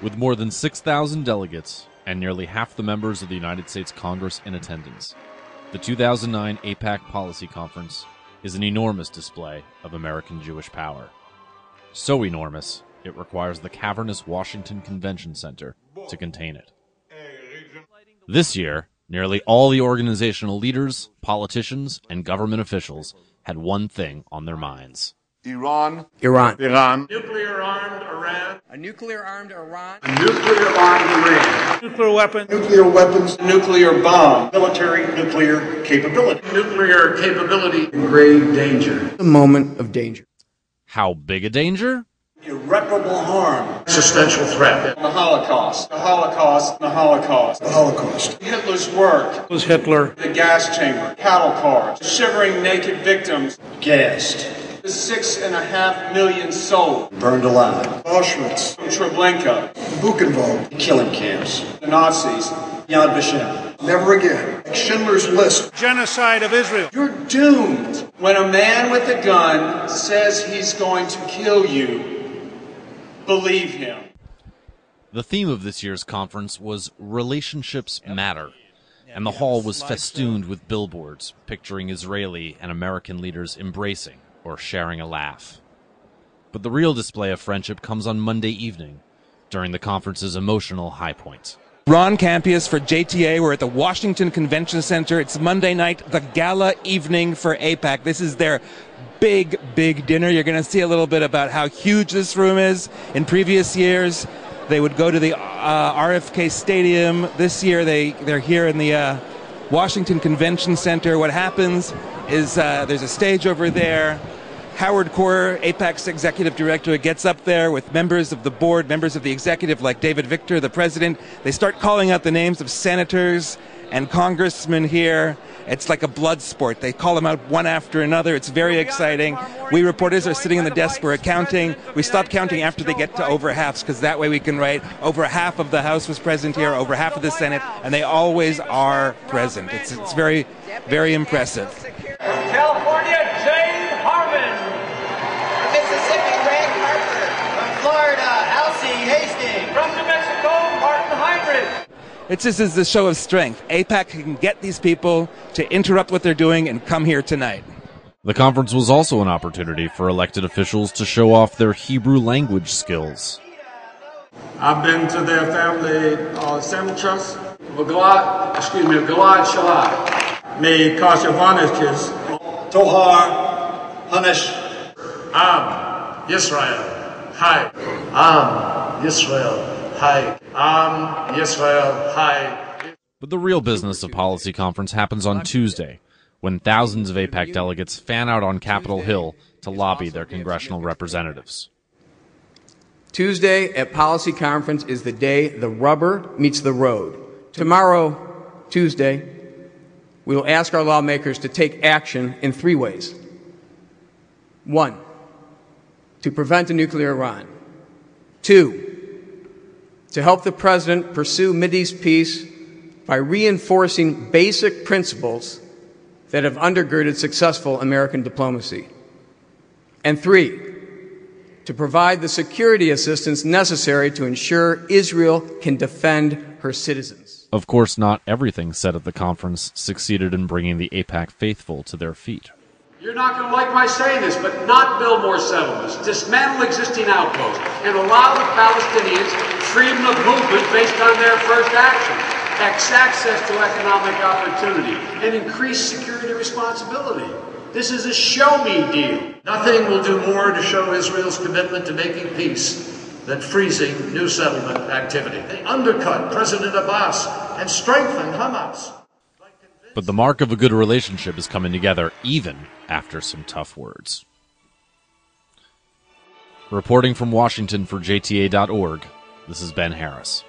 With more than 6,000 delegates and nearly half the members of the United States Congress in attendance, the 2009 AIPAC Policy Conference is an enormous display of American Jewish power. So enormous, it requires the cavernous Washington Convention Center to contain it. This year, nearly all the organizational leaders, politicians, and government officials had one thing on their minds. Iran. Nuclear-armed Iran. A nuclear-armed Iran. A nuclear-armed Iran. Nuclear weapons. Nuclear weapons. Nuclear bomb. Military nuclear capability. Nuclear capability. Grave danger. A moment of danger. How big a danger? Irreparable harm. Existential threat. The Holocaust. The Holocaust. The Holocaust. The Holocaust. Hitler's work. It was Hitler. The gas chamber. Cattle cars. Shivering naked victims. Gassed. 6.5 million souls. Burned alive. Auschwitz. Treblinka. Buchenwald. Killing camps. The Nazis. Yad Vashem. Never again. Schindler's List. Genocide of Israel. You're doomed. When a man with a gun says he's going to kill you, believe him. The theme of this year's conference was Relationships Matter, and the hall was festooned with billboards picturing Israeli and American leaders embracing or sharing a laugh. But the real display of friendship comes on Monday evening, during the conference's emotional high point. Ron Campius for JTA. We're at the Washington Convention Center. It's Monday night, the gala evening for AIPAC. This is their big, big dinner. You're going to see a little bit about how huge this room is. In previous years, they would go to the RFK Stadium. This year, they're here in the Washington Convention Center. What happens is there's a stage over there. Howard Core, AIPAC's executive director, gets up there with members of the board, members of the executive like David Victor, the president. They start calling out the names of senators and congressmen here. It's like a blood sport. They call them out one after another. It's very exciting. We reporters are sitting in the desk. We're counting. We stop counting after they get to over halves, because that way we can write over half of the House was present here, over half of the Senate, and they always are present. It's very, very impressive. California, Jane Harmon. From Mississippi, Greg Harper. From Florida, Elsie Hastings. From New Mexico, Martin Heinrich. This is the show of strength. AIPAC can get these people to interrupt what they're doing and come here tonight. The conference was also an opportunity for elected officials to show off their Hebrew language skills. I've been to their family cemeteries. Galad Shalat. Me Kashavaniches. Tohar Hanish. Am Yisrael. Hi. Am Yisrael. Hi. Am Yisrael. Hi. But the real business of Policy Conference happens on Tuesday, when thousands of AIPAC delegates fan out on Capitol Hill to lobby their congressional representatives. Tuesday at Policy Conference is the day the rubber meets the road. Tomorrow, Tuesday, we will ask our lawmakers to take action in 3 ways. 1, to prevent a nuclear Iran. 2, to help the President pursue Mideast peace by reinforcing basic principles that have undergirded successful American diplomacy. And 3, to provide the security assistance necessary to ensure Israel can defend her citizens. Of course, not everything said at the conference succeeded in bringing the AIPAC faithful to their feet. You're not going to like my saying this, but not build more settlements, dismantle existing outposts, and allow the Palestinians freedom of movement based on their first action, access to economic opportunity, and increase security responsibility. This is a show-me deal. Nothing will do more to show Israel's commitment to making peace than freezing new settlement activity. They undercut President Abbas and strengthen Hamas. But the mark of a good relationship is coming together even after some tough words. Reporting from Washington for JTA.org, this is Ben Harris.